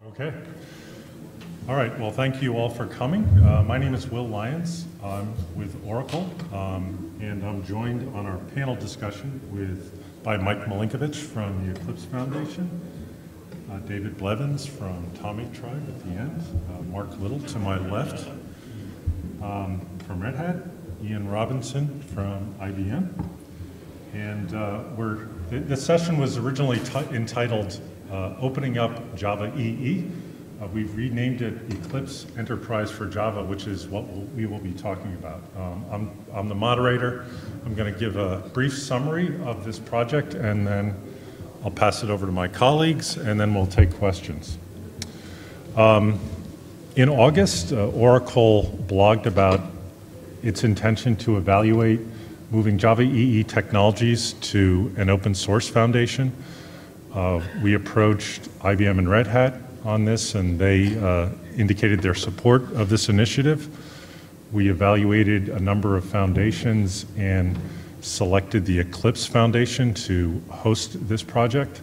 Okay. All right, well, thank you all for coming. My name is Will Lyons. I'm with Oracle, and I'm joined on our panel discussion by Mike Milinkovich from the Eclipse Foundation, David Blevins from Tomitribe at the end, Mark Little to my left from Red Hat, Ian Robinson from IBM. And this session was originally entitled Opening Up Java EE. We've renamed it Eclipse Enterprise for Java, which is what we will be talking about. I'm the moderator. I'm going to give a brief summary of this project, and then I'll pass it over to my colleagues, and then we'll take questions. In August, Oracle blogged about its intention to evaluate moving Java EE technologies to an open source foundation. We approached IBM and Red Hat on this, and they indicated their support of this initiative. We evaluated a number of foundations and selected the Eclipse Foundation to host this project.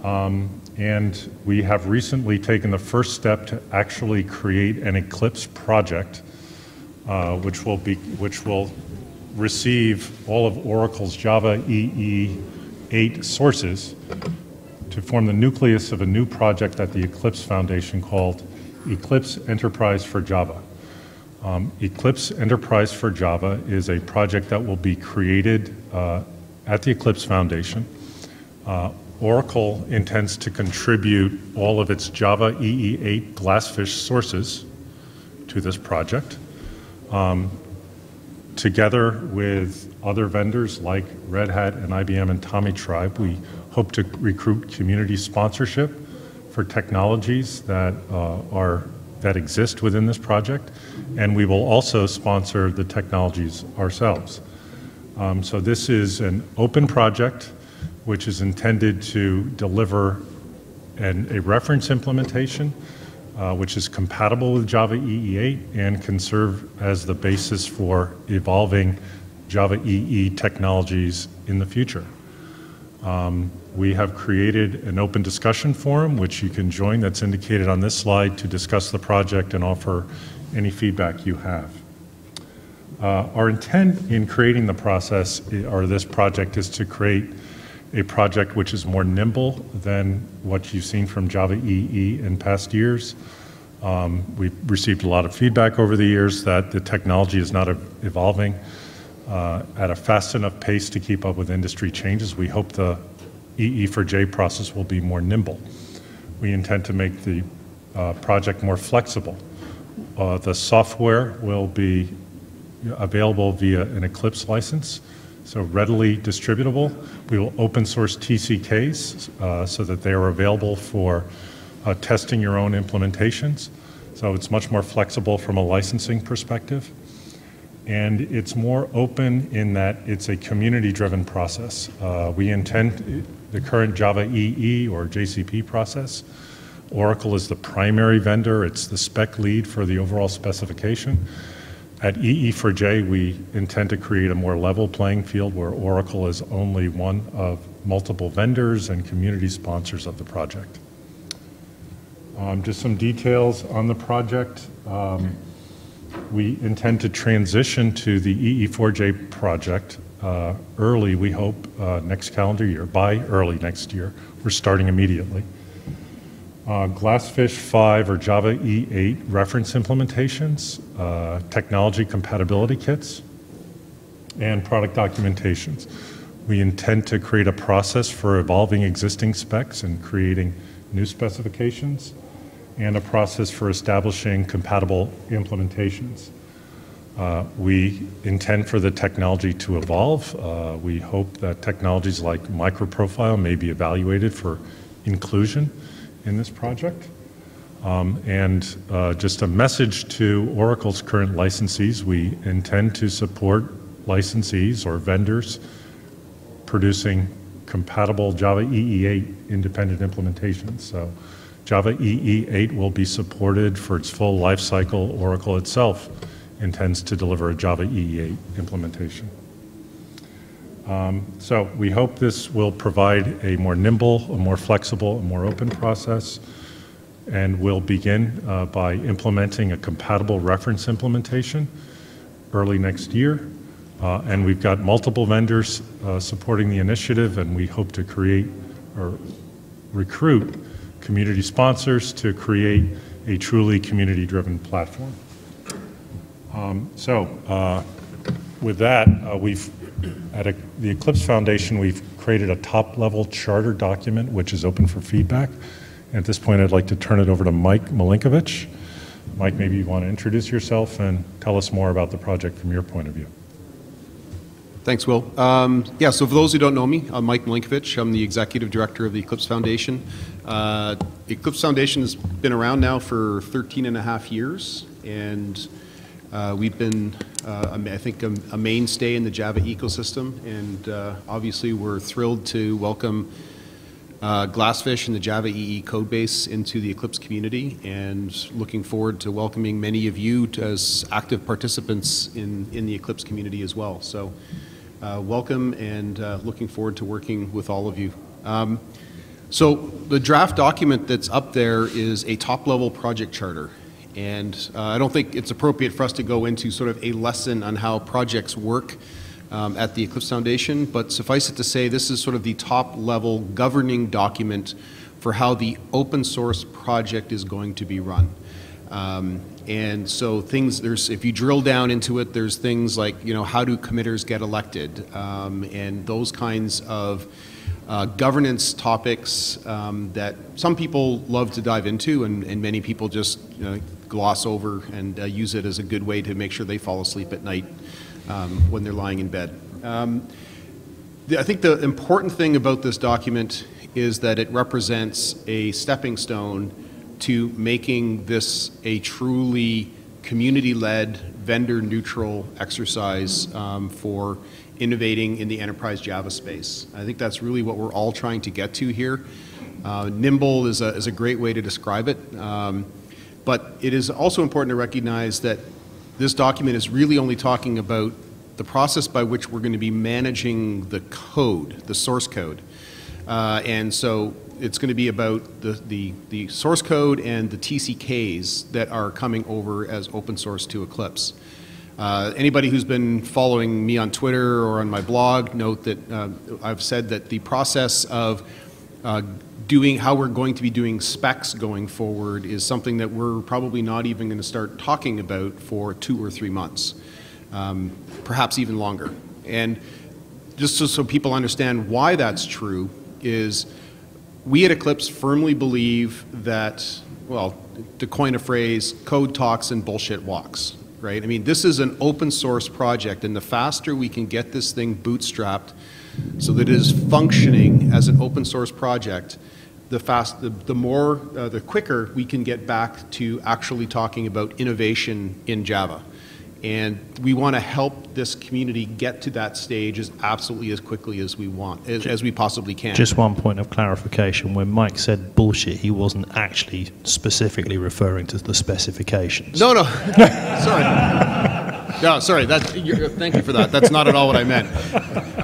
And we have recently taken the first step to actually create an Eclipse project, which will receive all of Oracle's Java EE 8 sources to form the nucleus of a new project at the Eclipse Foundation called Eclipse Enterprise for Java. Eclipse Enterprise for Java is a project that will be created at the Eclipse Foundation. Oracle intends to contribute all of its Java EE 8 Glassfish sources to this project. Together with other vendors like Red Hat and IBM and Tomitribe, we hope to recruit community sponsorship for technologies that exist within this project, and we will also sponsor the technologies ourselves. So this is an open project which is intended to deliver a reference implementation which is compatible with Java EE 8 and can serve as the basis for evolving Java EE technologies in the future. We have created an open discussion forum, which you can join, that's indicated on this slide, to discuss the project and offer any feedback you have. Our intent in creating the process, or this project, is to create a project which is more nimble than what you've seen from Java EE in past years. We've received a lot of feedback over the years that the technology is not evolving at a fast enough pace to keep up with industry changes. We hope the EE4J process will be more nimble. We intend to make the project more flexible. The software will be available via an Eclipse license, so readily distributable. We will open source TCKs so that they are available for testing your own implementations. So it's much more flexible from a licensing perspective. And it's more open in that it's a community-driven process. We intend the current Java EE or JCP process. Oracle is the primary vendor. It's the spec lead for the overall specification. At EE4J, we intend to create a more level playing field where Oracle is only one of multiple vendors and community sponsors of the project. Just some details on the project. We intend to transition to the EE4J project early, we hope, next calendar year, by early next year. We're starting immediately. Glassfish 5 or Java EE 8 reference implementations, technology compatibility kits, and product documentations. We intend to create a process for evolving existing specs and creating new specifications, and a process for establishing compatible implementations. We intend for the technology to evolve. We hope that technologies like microprofile may be evaluated for inclusion in this project. Just a message to Oracle's current licensees, we intend to support licensees or vendors producing compatible Java EE 8 independent implementations. So Java EE 8 will be supported for its full life cycle. Oracle itself intends to deliver a Java EE 8 implementation. So we hope this will provide a more nimble, a more flexible, a more open process. and we'll begin by implementing a compatible reference implementation early next year. And we've got multiple vendors supporting the initiative, and we hope to create or recruit community sponsors to create a truly community-driven platform. With that, at the Eclipse Foundation, we've created a top-level charter document which is open for feedback. At this point, I'd like to turn it over to Mike Milinkovich. Mike, maybe you want to introduce yourself and tell us more about the project from your point of view. Thanks, Will. Yeah, so for those who don't know me, I'm Mike Milinkovich. I'm the Executive Director of the Eclipse Foundation. Eclipse Foundation has been around now for 13.5 years, and we've been, I think, a mainstay in the Java ecosystem, and obviously we're thrilled to welcome Glassfish and the Java EE codebase into the Eclipse community, and looking forward to welcoming many of you as active participants in the Eclipse community as well. So welcome, and looking forward to working with all of you. So the draft document that's up there is a top-level project charter. And I don't think it's appropriate for us to go into sort of a lesson on how projects work at the Eclipse Foundation, but suffice it to say this is sort of the top-level governing document for how the open source project is going to be run. And so if you drill down into it, there's things like, how do committers get elected, and those kinds of governance topics that some people love to dive into, and many people just gloss over and use it as a good way to make sure they fall asleep at night when they're lying in bed. I think the important thing about this document is that it represents a stepping stone to making this a truly community-led, vendor-neutral exercise for innovating in the enterprise Java space. I think that's really what we're all trying to get to here. Nimble is a great way to describe it, but it is also important to recognize that this document is really only talking about the process by which we're going to be managing the code, the source code. And so it's going to be about the source code and the TCKs that are coming over as open source to Eclipse. Anybody who's been following me on Twitter or on my blog, note that I've said that the process of how we're going to be doing specs going forward is something that we're probably not even going to start talking about for 2 or 3 months, perhaps even longer. And just so people understand why that's true is we at Eclipse firmly believe that, well, to coin a phrase, code talks and bullshit walks. Right? I mean, this is an open source project, and the faster we can get this thing bootstrapped so that it is functioning as an open source project, the quicker we can get back to actually talking about innovation in Java. And we want to help this community get to that stage as quickly as we want, as we possibly can. Just one point of clarification. When Mike said bullshit, he wasn't actually specifically referring to the specifications. No, no. Sorry. No, sorry. Thank you for that. That's not at all what I meant.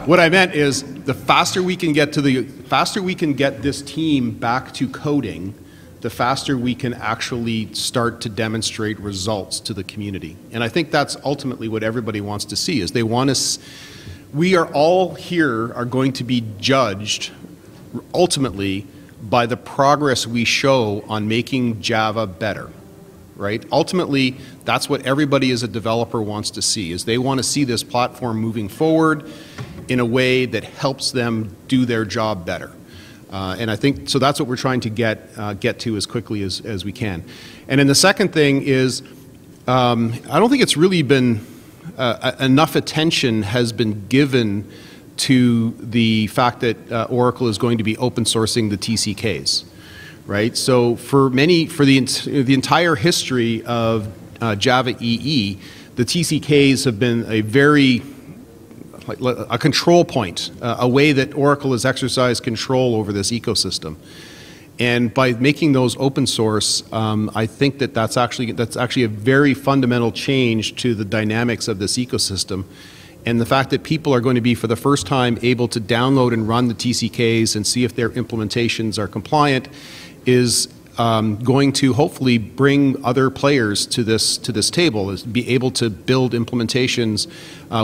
What I meant is the faster we can get this team back to coding, the faster we can actually start to demonstrate results to the community. And I think that's ultimately what everybody wants to see, is they want us, we are all here are going to be judged ultimately by the progress we show on making Java better, right? Ultimately, that's what everybody as a developer wants to see, is they want to see this platform moving forward in a way that helps them do their job better. And I think, so that's what we're trying to get to as quickly as we can. And then the second thing is, I don't think it's really been, enough attention has been given to the fact that Oracle is going to be open sourcing the TCKs, right? So for the entire history of Java EE, the TCKs have been a control point, a way that Oracle has exercised control over this ecosystem. And by making those open source, I think that that's actually a very fundamental change to the dynamics of this ecosystem. And the fact that people are going to be, for the first time, able to download and run the TCKs and see if their implementations are compliant is going to hopefully bring other players to this table, is be able to build implementations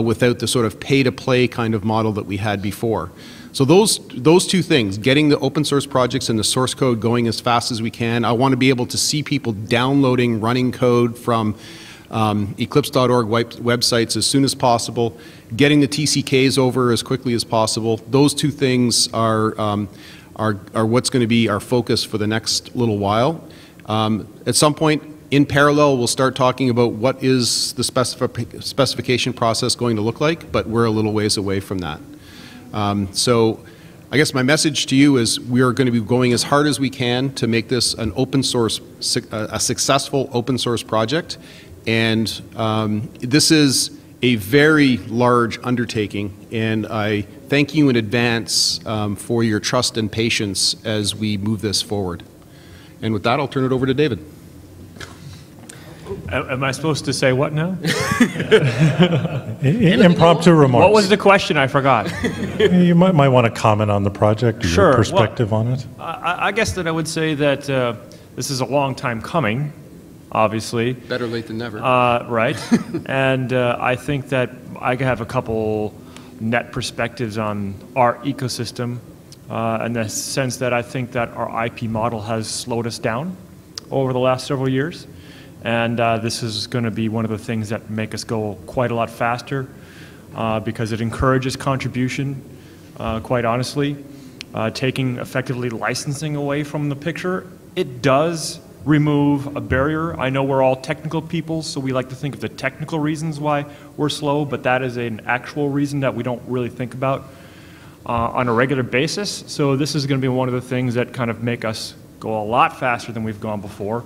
without the sort of pay-to-play kind of model that we had before. So those two things, getting the open source projects and the source code going as fast as we can. I want to be able to see people downloading, running code from eclipse.org websites as soon as possible, getting the TCKs over as quickly as possible. Those two things are what's going to be our focus for the next little while. At some point, in parallel, we'll start talking about what is the specification process going to look like, but we're a little ways away from that. So I guess my message to you is we are going to be going as hard as we can to make this an open source, a successful open source project. And this is a very large undertaking, and I thank you in advance for your trust and patience as we move this forward. And with that, I'll turn it over to David. Am I supposed to say what now? Impromptu remarks. What was the question? I forgot. You might want to comment on the project or Sure. your perspective on it. I guess that I would say that this is a long time coming, obviously. Better late than never. Right. And I think that I have a couple net perspectives on our ecosystem in the sense that I think that our IP model has slowed us down over the last several years. And this is going to be one of the things that make us go quite a lot faster because it encourages contribution, quite honestly. Taking effectively licensing away from the picture, it does remove a barrier. I know we're all technical people, so we like to think of the technical reasons why we're slow, but that is an actual reason that we don't really think about on a regular basis. So this is going to be one of the things that kind of make us go a lot faster than we've gone before.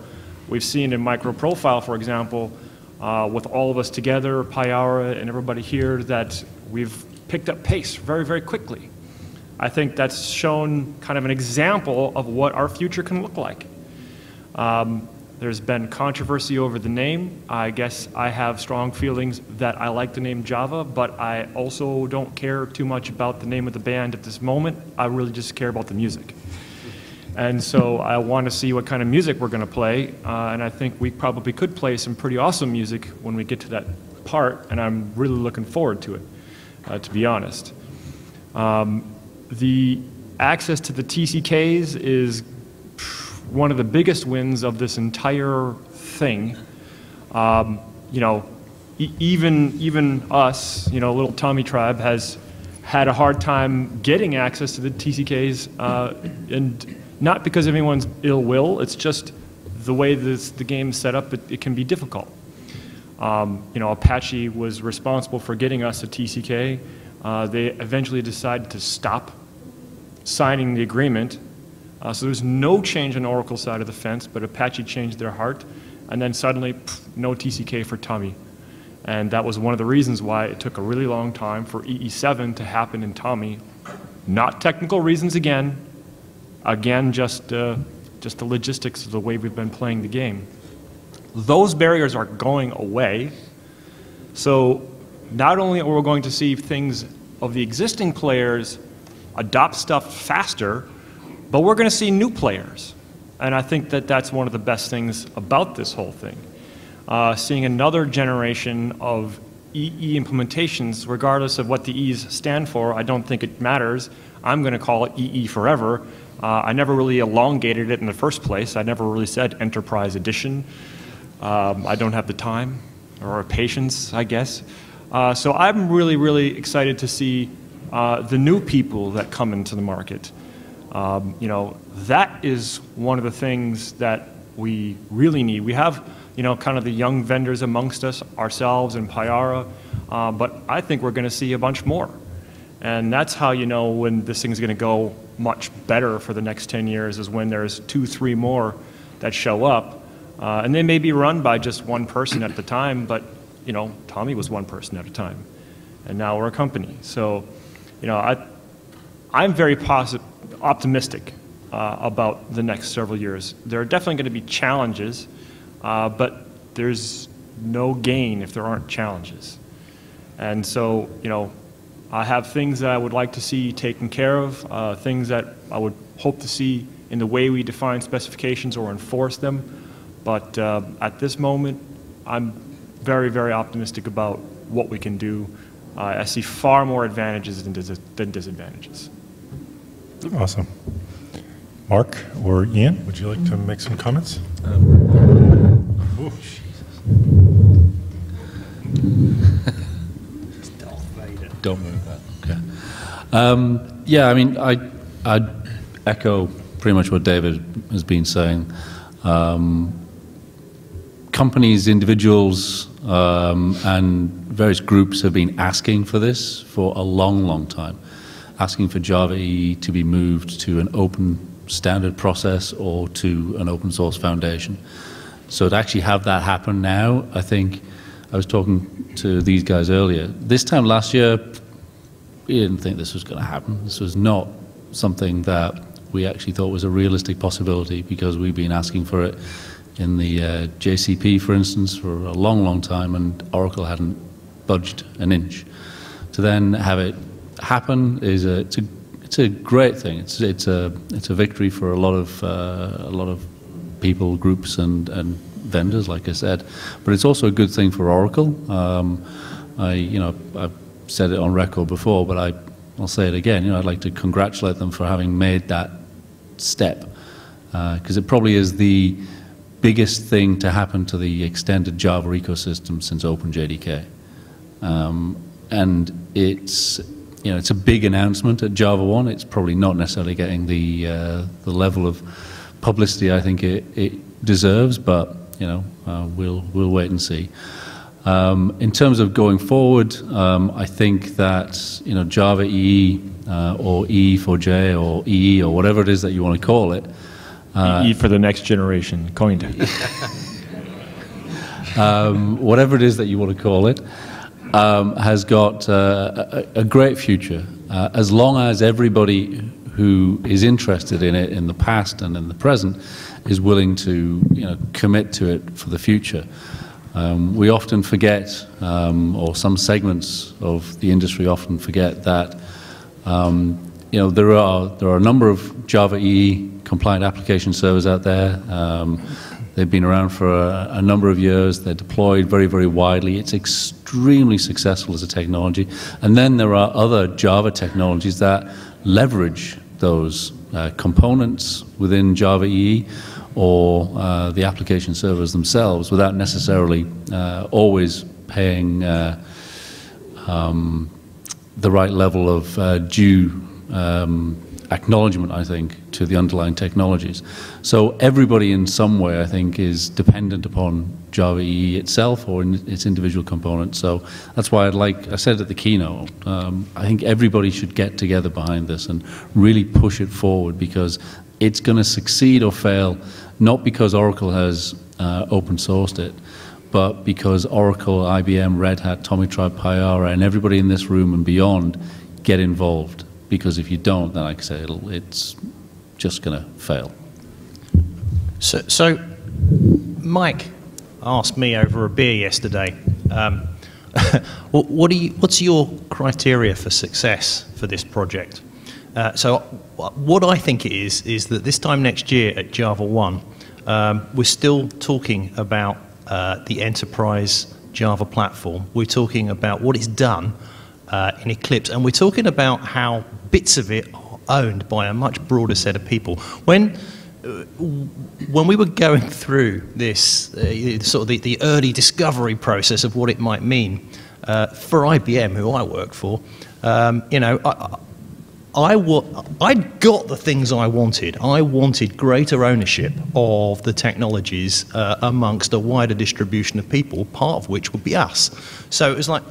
We've seen in microprofile, for example, with all of us together, Payara and everybody here, that we've picked up pace very, very quickly. I think that's shown kind of an example of what our future can look like. There's been controversy over the name. I guess I have strong feelings that I like the name Java, but I also don't care too much about the name of the band at this moment. I really just care about the music. And so I want to see what kind of music we're going to play, and I think we probably could play some pretty awesome music when we get to that part, and I'm really looking forward to it, to be honest. The access to the TCKs is one of the biggest wins of this entire thing. You know, even us, you know, little Tomitribe has had a hard time getting access to the TCKs, and not because of anyone's ill will, it's just the way the game's set up, it can be difficult. You know, Apache was responsible for getting us a TCK. They eventually decided to stop signing the agreement. So there's no change on Oracle's side of the fence, but Apache changed their heart, and then suddenly, no TCK for Tommy. And that was one of the reasons why it took a really long time for EE7 to happen in Tommy. Not technical reasons again, just the logistics of the way we've been playing the game. Those barriers are going away, so not only are we going to see things of the existing players adopt stuff faster, but we're going to see new players. And I think that that's one of the best things about this whole thing. Seeing another generation of EE implementations, regardless of what the E's stand for, I don't think it matters. I'm going to call it EE forever. I never really elongated it in the first place. I never really said Enterprise Edition. I don't have the time or patience, I guess. So I'm really, really excited to see the new people that come into the market. You know, that is one of the things that we really need. We have, you know, kind of the young vendors amongst us, ourselves and Payara, but I think we're going to see a bunch more. And that's how you know when this thing's going to go much better for the next 10 years is when there's 2, 3 more that show up. And they may be run by just one person at the time, but, you know, Tommy was one person at a time. And now we're a company. So, you know, I'm very optimistic about the next several years. There are definitely going to be challenges, but there's no gain if there aren't challenges. And so, you know, I have things that I would like to see taken care of, things that I would hope to see in the way we define specifications or enforce them. But at this moment, I'm very, very optimistic about what we can do. I see far more advantages than disadvantages. Awesome. Mark or Ian, would you like to make some comments? Ooh. Don't move that. Okay. Yeah, I mean, I echo pretty much what David has been saying. Companies, individuals, and various groups have been asking for this for a long, long time, asking for Java EE to be moved to an open standard process or to an open source foundation. So to actually have that happen now, I think, I was talking to these guys earlier, this time last year, we didn't think this was going to happen. This was not something that we actually thought was a realistic possibility because we've been asking for it in the JCP, for instance, for a long, long time, and Oracle hadn't budged an inch. To then have it happen is it's a great thing. It's a victory for a lot of people, groups, and vendors, like I said. But it's also a good thing for Oracle. I've said it on record before, but I'll say it again. I'd like to congratulate them for having made that step, because it probably is the biggest thing to happen to the extended Java ecosystem since OpenJDK. And it's a big announcement at Java 1. It's probably not necessarily getting the level of publicity I think it deserves, but we'll wait and see. In terms of going forward, I think that Java EE or E4J or EE or whatever it is that you want to call it. EE for the next generation, coined. Whatever it is that you want to call it, has got a great future as long as everybody who is interested in it in the past and in the present is willing to commit to it for the future. We often forget, or some segments of the industry often forget that there are a number of Java EE compliant application servers out there. They've been around for a number of years. They're deployed very, very widely. It's extremely successful as a technology. And then there are other Java technologies that leverage those components within Java EE or the application servers themselves without necessarily always paying the right level of due acknowledgement, I think, to the underlying technologies. So everybody in some way, I think, is dependent upon Java EE itself or in its individual components. So that's why I said at the keynote, I think everybody should get together behind this and really push it forward, because it's going to succeed or fail, not because Oracle has open sourced it, but because Oracle, IBM, Red Hat, Tomitribe, Payara, and everybody in this room and beyond get involved. Because if you don't, then like I say, it's just going to fail. So Mike asked me over a beer yesterday, what's your criteria for success for this project? So what I think it is that this time next year at Java 1, we're still talking about the enterprise Java platform. We're talking about what it's done in Eclipse, and we're talking about how bits of it are owned by a much broader set of people. When we were going through this sort of the early discovery process of what it might mean for IBM, who I worked for, I got the things I wanted. I wanted greater ownership of the technologies amongst a wider distribution of people, part of which would be us. So it was like,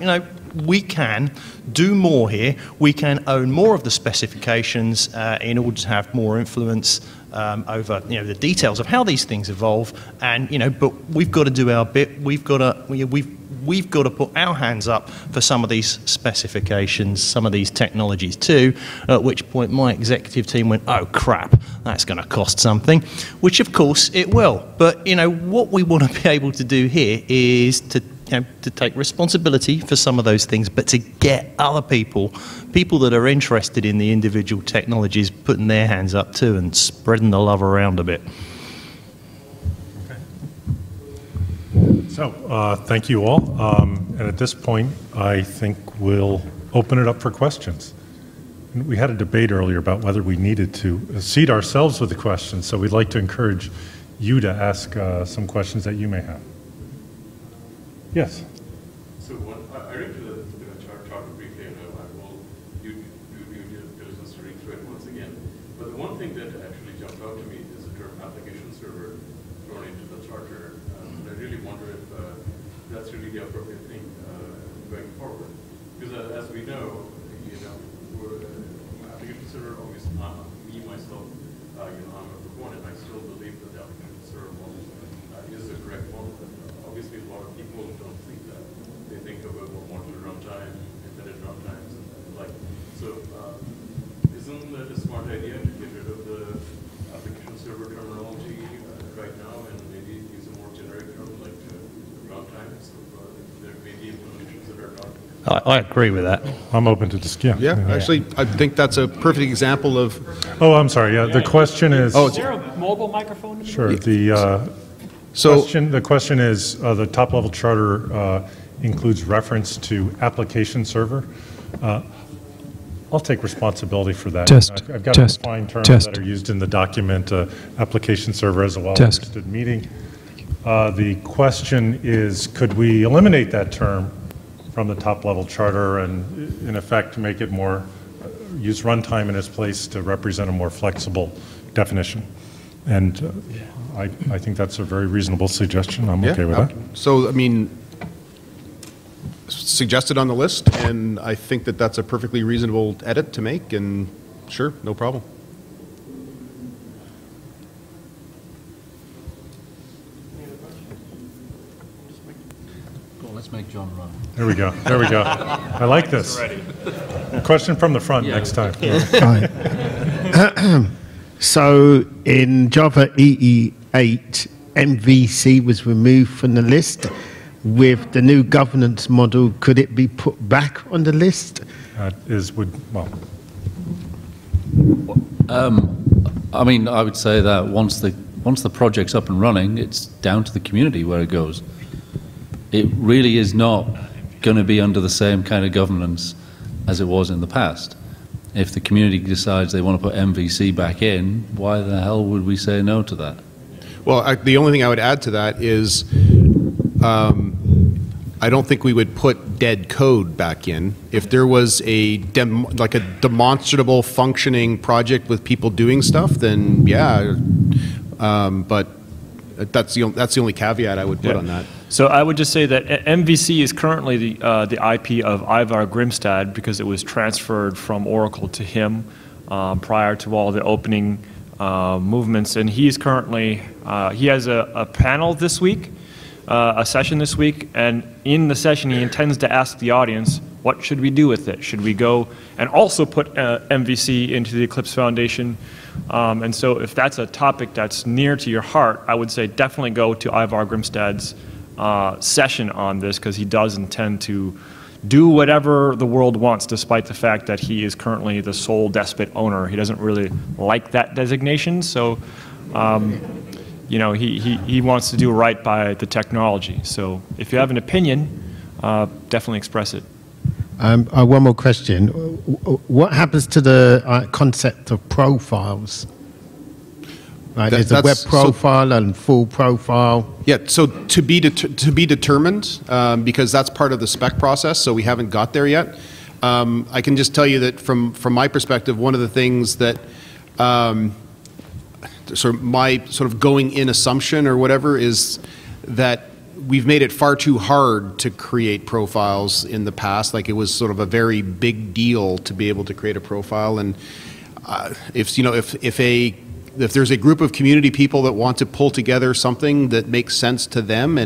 we can do more here. We can own more of the specifications in order to have more influence over the details of how these things evolve. And but we've got to do our bit. We've got to put our hands up for some of these specifications, some of these technologies too. At which point my executive team went, "Oh crap, that's going to cost something," which of course it will. But what we want to be able to do here is to to take responsibility for some of those things, but to get other people that are interested in the individual technologies, putting their hands up too and spreading the love around a bit. So, thank you all. And at this point, I think we'll open it up for questions. And we had a debate earlier about whether we needed to seat ourselves with the questions, so we'd like to encourage you to ask some questions that you may have. Yes. So I read the chart briefly, and I will do diligence to read through it once again. But the one thing that actually jumped out to me is the term application server thrown into the charter. I really wonder if that's really the appropriate thing going forward. Because as we know, application server, obviously, me myself, I'm a proponent. I still believe that the application server model is the correct model. Obviously, a lot of people don't think that. They think of it more modular runtime, infinite runtimes, and the like. So, isn't that a smart idea to get rid of the application server terminology right now and maybe use a more generic term like runtime? So there may be implementations that are not. I agree with that. I'm open to this. Yeah, actually, I think that's a perfect example of. Oh, I'm sorry. Yeah, the question is. Is there a mobile microphone? Sure. The question is, the top-level charter includes reference to application server. I'll take responsibility for that. I've got defined terms that are used in the document, application server as a well-understood meaning. The question is, could we eliminate that term from the top-level charter and, in effect, make it more, use runtime in its place to represent a more flexible definition? And I think that's a very reasonable suggestion. I'm okay with that. So, I mean, suggested on the list, and I think that that's a perfectly reasonable edit to make, and sure, no problem. Well, let's make John run. There we go. There we go. I like this. Question from the front next time. Hi. So in Java EE8, MVC was removed from the list. With the new governance model, could it be put back on the list? I mean, I would say that once the project's up and running, it's down to the community where it goes. It really is not going to be under the same kind of governance as it was in the past. If the community decides they want to put MVC back in, why the hell would we say no to that? Well, the only thing I would add to that is I don't think we would put dead code back in. If there was a demonstrable functioning project with people doing stuff, then yeah. But that's the only caveat I would put on that. So I would just say that MVC is currently the IP of Ivar Grimstad because it was transferred from Oracle to him prior to all the opening movements, and he's currently he has a panel this week, a session this week, and in the session he intends to ask the audience, what should we do with it? Should we go and also put MVC into the Eclipse Foundation? And so if that's a topic that's near to your heart, I would say definitely go to Ivar Grimstad's session on this, because he does intend to do whatever the world wants, despite the fact that he is currently the sole despot owner. He doesn't really like that designation, so you know, he wants to do right by the technology. So if you have an opinion, definitely express it. One more question. What happens to the concept of profiles? Right, there's a web profile and full profile. Yeah, so to be determined, because that's part of the spec process, so we haven't got there yet. I can just tell you that from my perspective, one of the things that my going in assumption or whatever is that we've made it far too hard to create profiles in the past. Like, it was sort of a very big deal to be able to create a profile, and if there's a group of community people that want to pull together something that makes sense to them,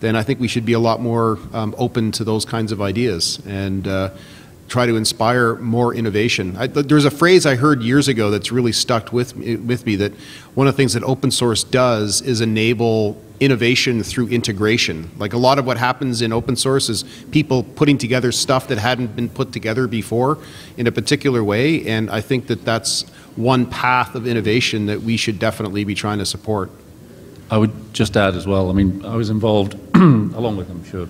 then I think we should be a lot more open to those kinds of ideas. And try to inspire more innovation. There's a phrase I heard years ago that's really stuck with me, that one of the things that open source does is enable innovation through integration. Like a lot of what happens in open source is people putting together stuff that hadn't been put together before in a particular way, and I think that that's one path of innovation that we should definitely be trying to support. I would just add as well, I mean, I was involved, along with, I'm sure,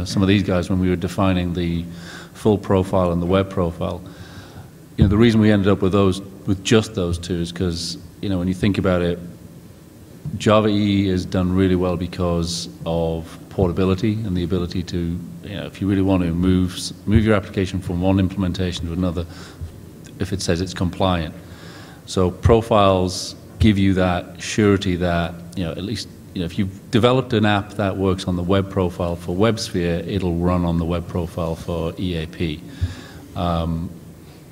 some of these guys when we were defining the full profile and the web profile. You know, the reason we ended up with just those two is because, you know, when you think about it, Java EE is done really well because of portability and the ability to, you know, if you really want to move your application from one implementation to another, if it says it's compliant. So profiles give you that surety that, you know, at least, you know, if you've developed an app that works on the web profile for WebSphere, it'll run on the web profile for EAP.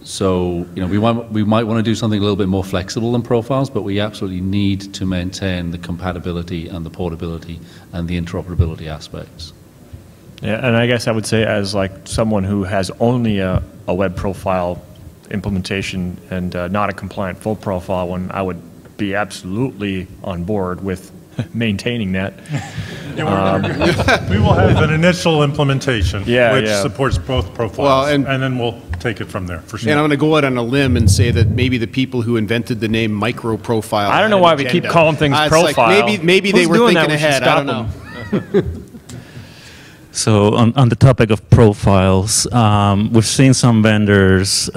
So, you know, we might want to do something a little bit more flexible than profiles, but we absolutely need to maintain the compatibility and the portability and the interoperability aspects. Yeah, and I guess I would say, as like someone who has only a web profile implementation and not a compliant full profile one, I would be absolutely on board with maintaining that. We will have an initial implementation which supports both profiles, well, and then we'll take it from there, for sure. And I'm going to go out on a limb and say that maybe the people who invented the name micro profile, I don't know why we keep calling things profile. Like maybe they were thinking ahead. I don't know. So on the topic of profiles, we've seen some vendors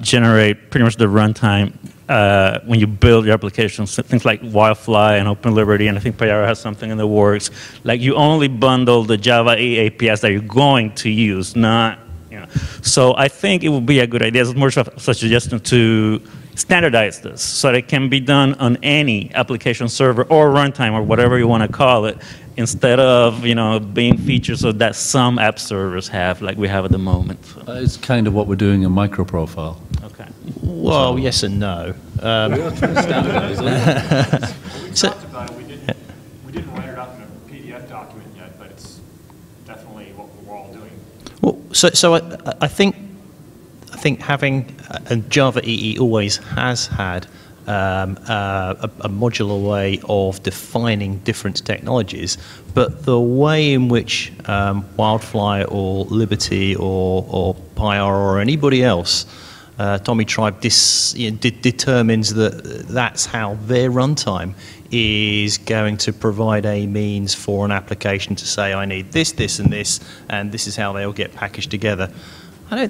generate pretty much the runtime when you build your applications, things like Wildfly and OpenLiberty, and I think Payara has something in the works. Like you only bundle the Java EE APIs that you're going to use, not, you know. So I think it would be a good idea, it's more of a suggestion to standardize this so that it can be done on any application server or runtime or whatever you want to call it, instead of, you know, being features that some app servers have, like we have at the moment. It's kind of what we're doing in microprofile. Okay. Well, yes and no. We talked about it. We didn't write it up in a PDF document yet, but it's definitely what we're all doing. Well, so I think having and Java EE always has had a modular way of defining different technologies, but the way in which Wildfly or Liberty or Pyar or anybody else, Tomitribe, determines that that's how their runtime is going to provide a means for an application to say, I need this, this, and this is how they all get packaged together. I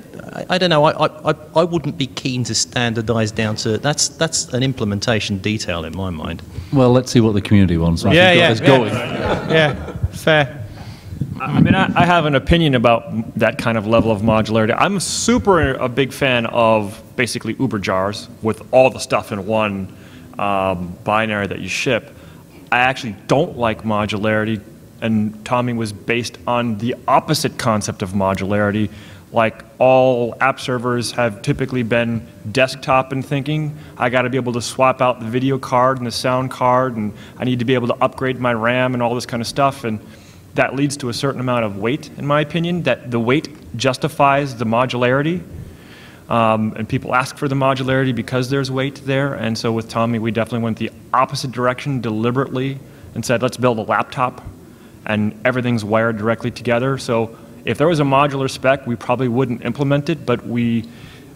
don't know. I wouldn't be keen to standardize down to that's an implementation detail in my mind. Well, let's see what the community wants. Yeah, fair. I mean, I have an opinion about that kind of level of modularity. I'm a big fan of basically Uber jars with all the stuff in one binary that you ship. I actually don't like modularity, and Tommy was based on the opposite concept of modularity. Like all app servers have typically been desktop and thinking. I got to be able to swap out the video card and the sound card, and I need to be able to upgrade my RAM and all this kind of stuff. And that leads to a certain amount of weight, in my opinion, that the weight justifies the modularity. And people ask for the modularity because there's weight there. And so with Tommy, we definitely went the opposite direction deliberately and said, let's build a laptop and everything's wired directly together. So if there was a modular spec, we probably wouldn't implement it, but we're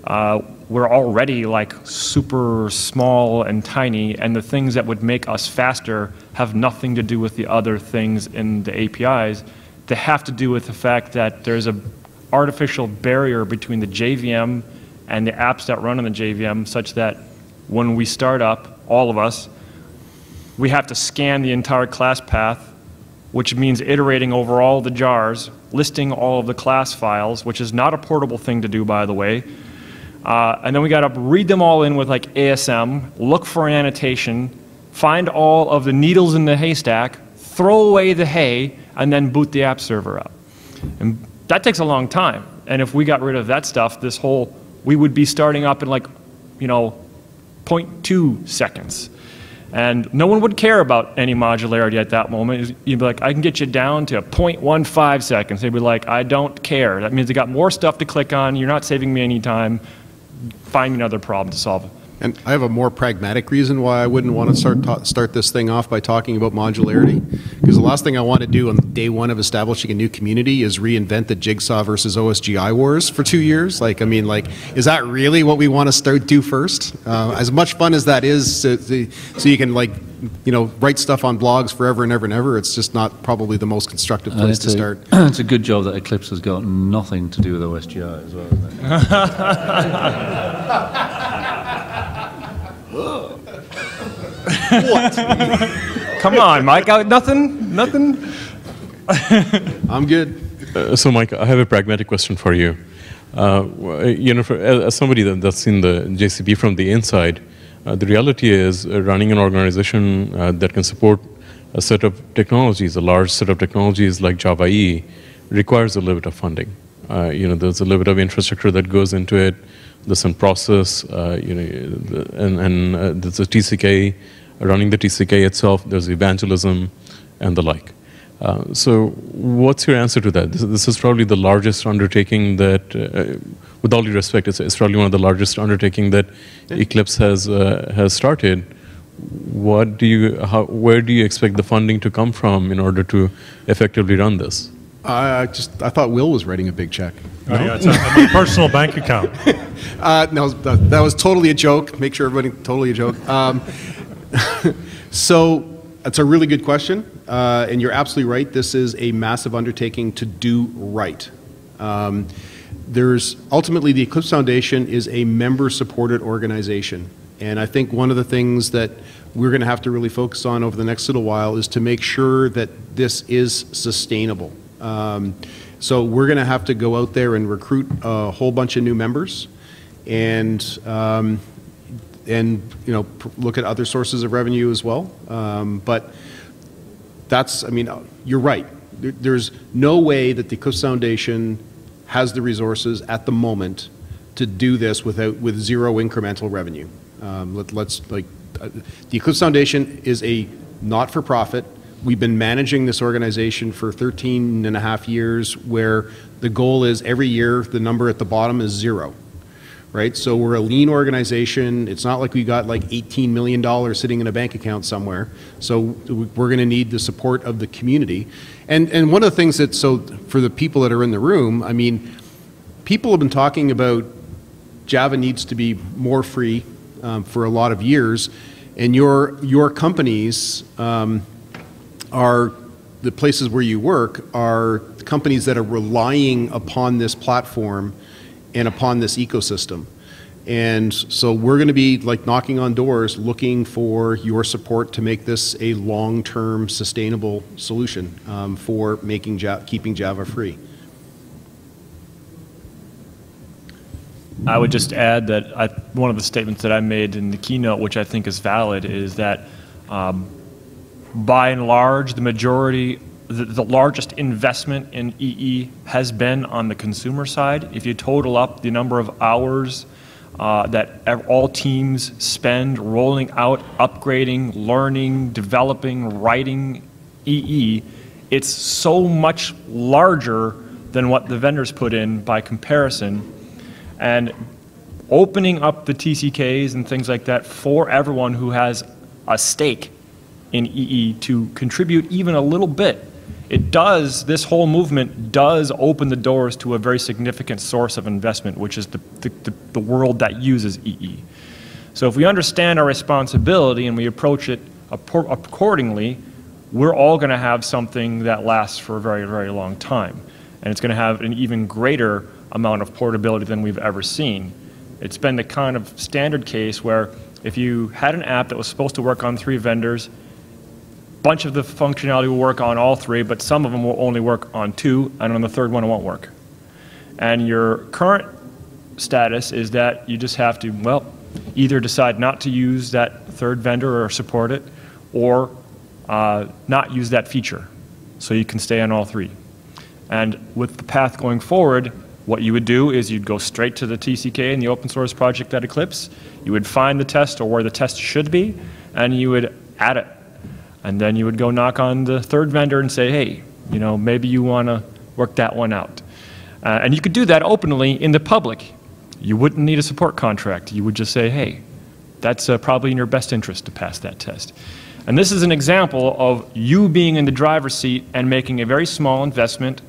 already like super small and tiny, and the things that would make us faster have nothing to do with the other things in the APIs. They have to do with the fact that there's an artificial barrier between the JVM and the apps that run on the JVM, such that when we start up, all of us, we have to scan the entire class path, which means iterating over all the jars, listing all of the class files, which is not a portable thing to do, by the way. And then we got to read them all in with like ASM, look for an annotation, find all of the needles in the haystack, throw away the hay, and then boot the app server up. And that takes a long time. And if we got rid of that stuff, we would be starting up in like, 0.2 seconds. And no one would care about any modularity at that moment. You'd be like, I can get you down to 0.15 seconds. They'd be like, I don't care. That means they got more stuff to click on. You're not saving me any time. Find me another problem to solve. And I have a more pragmatic reason why I wouldn't want to start this thing off by talking about modularity. Because the last thing I want to do on day one of establishing a new community is reinvent the Jigsaw versus OSGI wars for 2 years. Like, I mean, like, is that really what we want to do first? As much fun as that is, so you can, like, you know, write stuff on blogs forever and ever and ever, it's just not probably the most constructive place to start. It's a good job that Eclipse has got nothing to do with OSGI as well, isn't it? What? Come on, Mike. Nothing? Nothing? I'm good. So, Mike, I have a pragmatic question for you. You know, as somebody that's seen the JCB from the inside, the reality is running an organization that can support a set of technologies, a large set of technologies like Java EE, requires a little bit of funding. You know, there's a little bit of infrastructure that goes into it. There's some process, you know, and there's a TCK, running the TCK itself, there's evangelism and the like. So what's your answer to that? This is probably the largest undertaking that, with all due respect, it's probably one of the largest undertaking that Eclipse has started. Where do you expect the funding to come from in order to effectively run this? I thought Will was writing a big check. Oh, yeah, it's a personal bank account. No, that was totally a joke. Make sure everybody, totally a joke. So that's a really good question, and you're absolutely right. This is a massive undertaking to do right. There's ultimately the Eclipse Foundation is a member-supported organization, and I think one of the things that we're going to have to really focus on over the next little while is to make sure that this is sustainable. So we're going to have to go out there and recruit a whole bunch of new members, and you know, look at other sources of revenue as well. But that's, I mean, you're right. There's no way that the Eclipse Foundation has the resources at the moment to do this with zero incremental revenue. The Eclipse Foundation is a not-for-profit. We've been managing this organization for 13 and a half years, where the goal is every year the number at the bottom is zero. Right? So we're a lean organization. It's not like we got like $18 million sitting in a bank account somewhere. So we're going to need the support of the community. And one of the things that, so for the people that are in the room, I mean, people have been talking about Java needs to be more free for a lot of years. And your companies are, the places where you work are companies that are relying upon this platform and upon this ecosystem. And so we're going to be like knocking on doors looking for your support to make this a long-term sustainable solution for making keeping Java free. I would just add that one of the statements that I made in the keynote, which I think is valid, is that by and large, the majority, the largest investment in EE has been on the consumer side. If you total up the number of hours that all teams spend rolling out, upgrading, learning, developing, writing EE, it's so much larger than what the vendors put in by comparison. And opening up the TCKs and things like that for everyone who has a stake in EE to contribute even a little bit, it does, this whole movement does open the doors to a very significant source of investment, which is the world that uses EE. So if we understand our responsibility and we approach it accordingly, we're all going to have something that lasts for a very, very long time. And it's going to have an even greater amount of portability than we've ever seen. It's been the kind of standard case where if you had an app that was supposed to work on 3 vendors, bunch of the functionality will work on all 3, but some of them will only work on 2, and on the 3rd one it won't work. And your current status is that you just have to, well, either decide not to use that 3rd vendor or support it, or not use that feature, so you can stay on all 3. And with the path going forward, what you would do is you'd go straight to the TCK and the open source project at Eclipse. You would find the test or where the test should be, and you would add it. And then you would go knock on the third vendor and say, hey, you know, maybe you want to work that one out. And you could do that openly in the public. You wouldn't need a support contract. You would just say, hey, that's probably in your best interest to pass that test. And this is an example of you being in the driver's seat and making a very small investment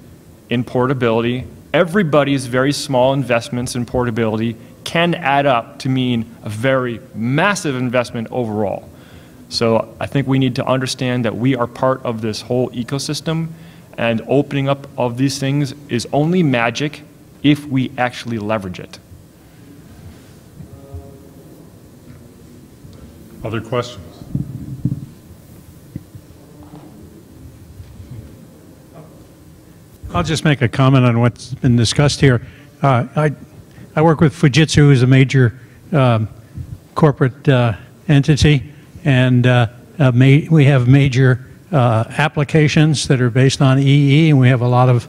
in portability. Everybody's very small investments in portability can add up to mean a very massive investment overall. So I think we need to understand that we are part of this whole ecosystem, and opening up of these things is only magic if we actually leverage it. Other questions? I'll just make a comment on what's been discussed here. I work with Fujitsu, who's a major corporate entity, and we have major applications that are based on EE, and we have a lot of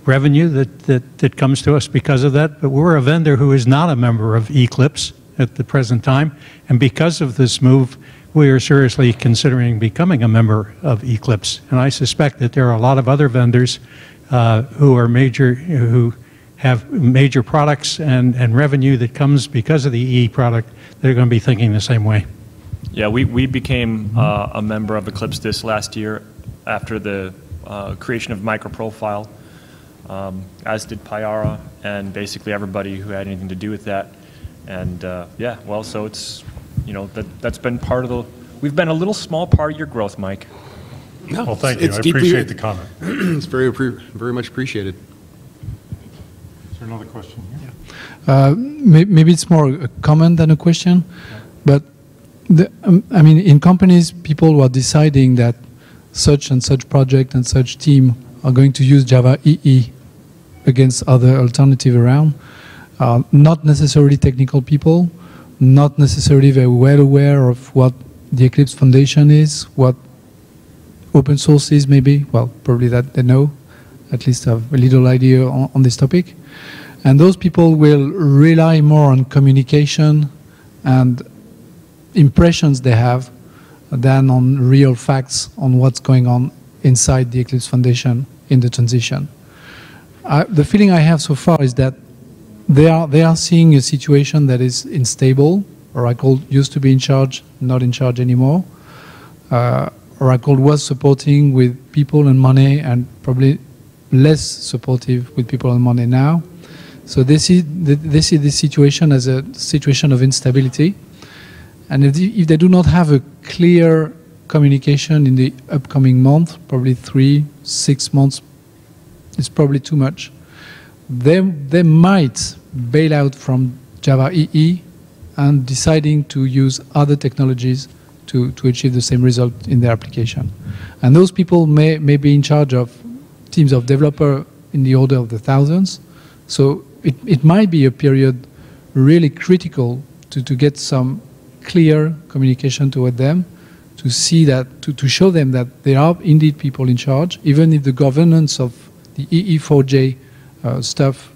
revenue that comes to us because of that. But we're a vendor who is not a member of Eclipse at the present time, and because of this move, we are seriously considering becoming a member of Eclipse. And I suspect that there are a lot of other vendors who have major products and revenue that comes because of the EE product that are going to be thinking the same way. Yeah, we became a member of Eclipse this last year after the creation of MicroProfile, as did Pyara, and basically everybody who had anything to do with that. And yeah, well, so it's, you know, that's been part of the, we've been a little small part of your growth, Mike. No, well, thank you. I appreciate the comment. It's very much appreciated. Is there another question here? Yeah. Maybe it's more a comment than a question, but I mean, in companies, people were deciding that such and such project and such team are going to use Java EE against other alternative around. Not necessarily technical people, not necessarily very well aware of what the Eclipse Foundation is, what open source is maybe. Well, probably that they know, at least have a little idea on this topic. And those people will rely more on communication and impressions they have than on real facts on what's going on inside the Eclipse Foundation in the transition. The feeling I have so far is that they are seeing a situation that is unstable. Oracle used to be in charge, not in charge anymore. Oracle was supporting with people and money, and probably less supportive with people and money now. So they see this situation as a situation of instability. And if they do not have a clear communication in the upcoming month, probably 3-6 months, it's probably too much. They might bail out from Java EE and deciding to use other technologies to achieve the same result in their application. And those people may be in charge of teams of developers in the order of the thousands. So it might be a period really critical to get some clear communication toward them, to see that, to show them that there are indeed people in charge, even if the governance of the EE4J stuff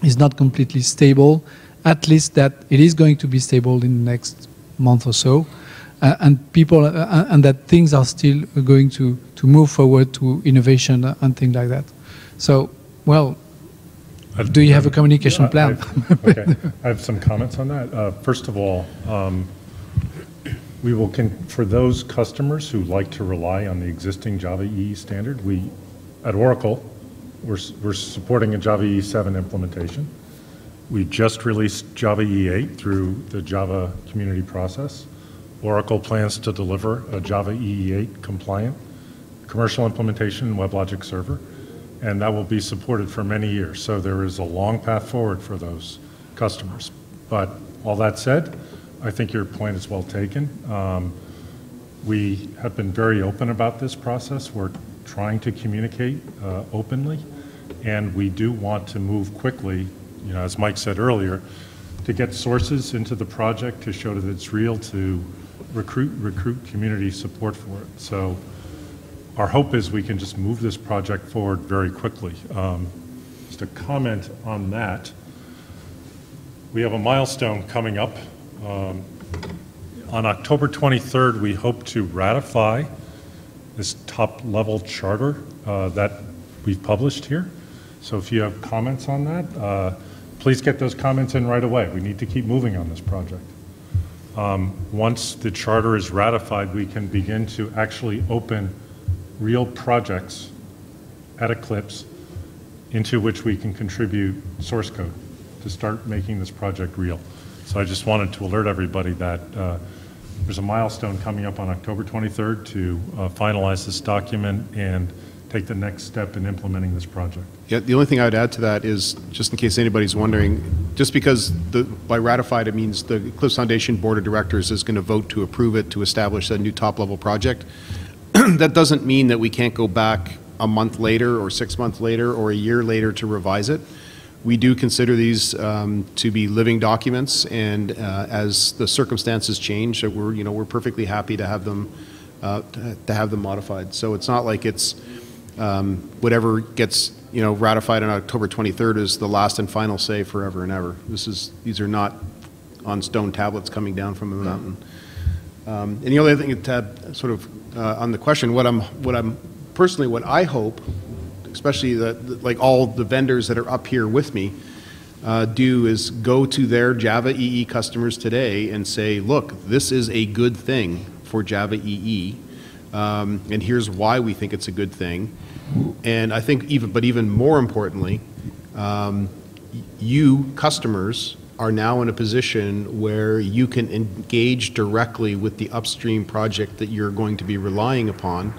is not completely stable, at least that it is going to be stable in the next month or so, and that things are still going to move forward to innovation and things like that. So, well, do you have a communication plan? Okay, I have some comments on that. First of all, we will, for those customers who like to rely on the existing Java EE standard, we, at Oracle, we're supporting a Java EE 7 implementation. We just released Java EE 8 through the Java community process. Oracle plans to deliver a Java EE 8 compliant commercial implementation in WebLogic server, and that will be supported for many years. So there is a long path forward for those customers. But all that said, I think your point is well taken. We have been very open about this process. We're trying to communicate openly, and we do want to move quickly, you know, as Mike said earlier, to get sources into the project to show that it's real, to recruit community support for it. So our hope is we can just move this project forward very quickly. Just a comment on that. We have a milestone coming up On October 23rd, we hope to ratify this top-level charter that we've published here. So if you have comments on that, please get those comments in right away. We need to keep moving on this project. Once the charter is ratified, we can begin to actually open real projects at Eclipse into which we can contribute source code to start making this project real. So I just wanted to alert everybody that there's a milestone coming up on October 23rd to finalize this document and take the next step in implementing this project. Yeah, the only thing I would add to that is, just in case anybody's wondering, just because by ratified it means the Eclipse Foundation Board of Directors is going to vote to approve it to establish a new top-level project, that doesn't mean that we can't go back a month later or 6 months later or a year later to revise it. We do consider these to be living documents, and as the circumstances change, we're perfectly happy to have them modified. So it's not like it's whatever gets ratified on October 23rd is the last and final say forever and ever. These are not on stone tablets coming down from a mountain. And the other thing to add, sort of on the question, what I hope, especially like all the vendors that are up here with me, do is go to their Java EE customers today and say, look, this is a good thing for Java EE, and here's why we think it's a good thing. And I think even more importantly, you customers are now in a position where you can engage directly with the upstream project that you're going to be relying upon.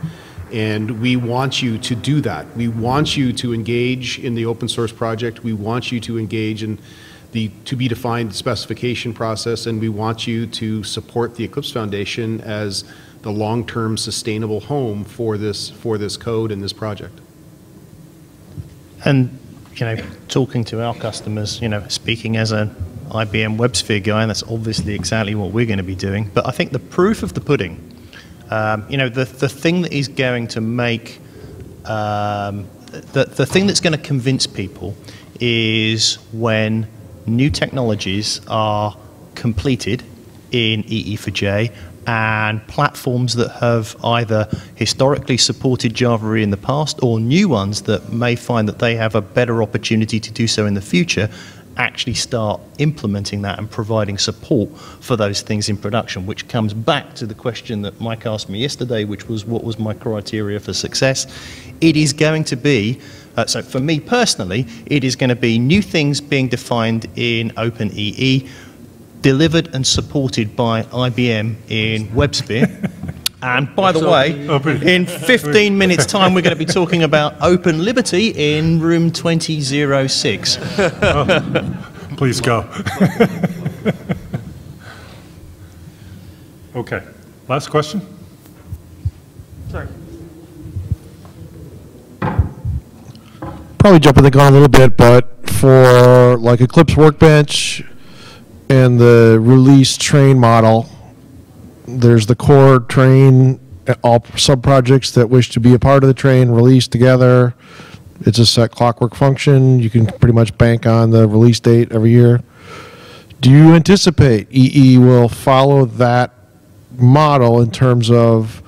And we want you to do that. We want you to engage in the open source project. We want you to engage in the to-be-defined specification process, and we want you to support the Eclipse Foundation as the long-term sustainable home for this code and this project. And talking to our customers, speaking as an IBM WebSphere guy, and that's obviously exactly what we're going to be doing. But I think the proof of the pudding, the thing that is going to make, the thing that's going to convince people is when new technologies are completed in EE4J and platforms that have either historically supported Java in the past or new ones that may find that they have a better opportunity to do so in the future actually start implementing that and providing support for those things in production, which comes back to the question that Mike asked me yesterday, which was what was my criteria for success. It is going to be, so for me personally, it is going to be new things being defined in OpenEE, delivered and supported by IBM in WebSphere. And by the way, in 15 minutes' time, we're going to be talking about Open Liberty in room 2006. Please go. Okay. Last question? Sorry. Probably jumping the gun a little bit, but for like Eclipse Workbench and the release train model, there's the core train, all sub-projects that wish to be a part of the train release together. It's a set clockwork function. You can pretty much bank on the release date every year. Do you anticipate EE will follow that model in terms of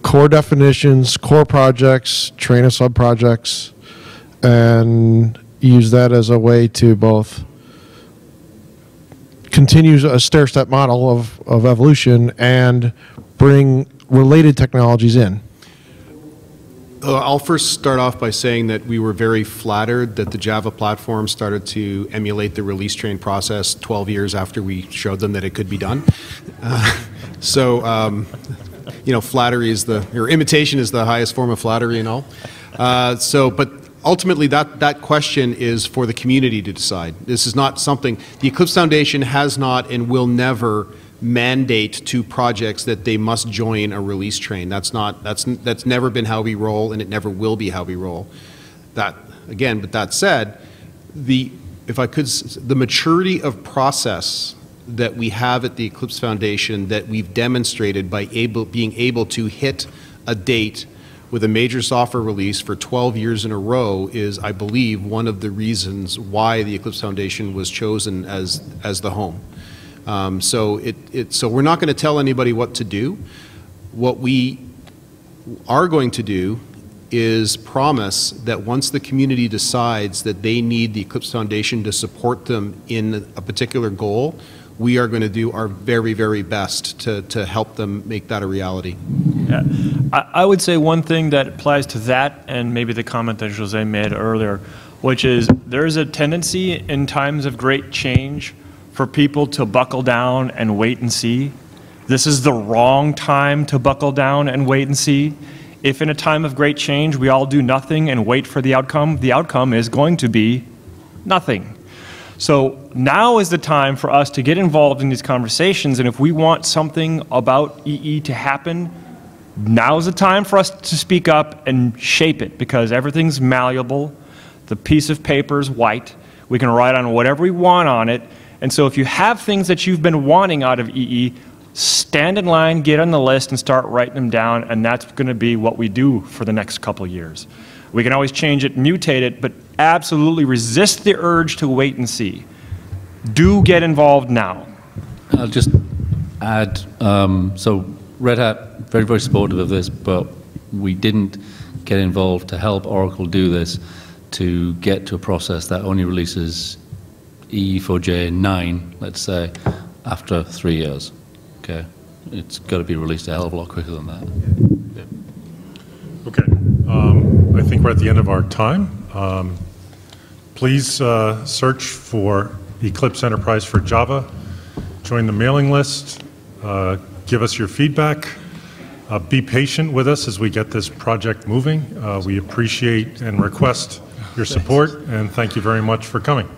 core definitions, core projects, train of sub-projects, and use that as a way to both continue a stair-step model of evolution and bring related technologies in? I'll first start off by saying that we were very flattered that the Java platform started to emulate the release train process 12 years after we showed them that it could be done. Flattery is or imitation is the highest form of flattery and all. But ultimately, that question is for the community to decide. This is not something, the Eclipse Foundation has not and will never mandate to projects that they must join a release train. That's never been how we roll, and it never will be how we roll. But that said, the maturity of process that we have at the Eclipse Foundation that we've demonstrated by being able to hit a date with a major software release for 12 years in a row is, I believe, one of the reasons why the Eclipse Foundation was chosen as the home. So we're not going to tell anybody what to do. What we are going to do is promise that once the community decides that they need the Eclipse Foundation to support them in a particular goal, we are going to do our very, very best to help them make that a reality. Yeah. I would say one thing that applies to that, and maybe the comment that Jose made earlier, which is there's a tendency in times of great change for people to buckle down and wait and see. This is the wrong time to buckle down and wait and see. If in a time of great change we all do nothing and wait for the outcome is going to be nothing. So now is the time for us to get involved in these conversations, and if we want something about EE to happen, now is the time for us to speak up and shape it, because everything's malleable. The piece of paper is white. We can write on whatever we want on it, and so if you have things that you've been wanting out of EE, stand in line, get on the list, and start writing them down, and that's going to be what we do for the next couple of years. We can always change it, mutate it, but absolutely resist the urge to wait and see. Do get involved now. I'll just add, so Red Hat, very, very supportive of this, but we didn't get involved to help Oracle do this to get to a process that only releases E4J 9, let's say, after 3 years. Okay, it's got to be released a hell of a lot quicker than that. Yeah. Okay, I think we're at the end of our time. Please search for Eclipse Enterprise for Java, join the mailing list, give us your feedback, be patient with us as we get this project moving. We appreciate and request your support, and thank you very much for coming.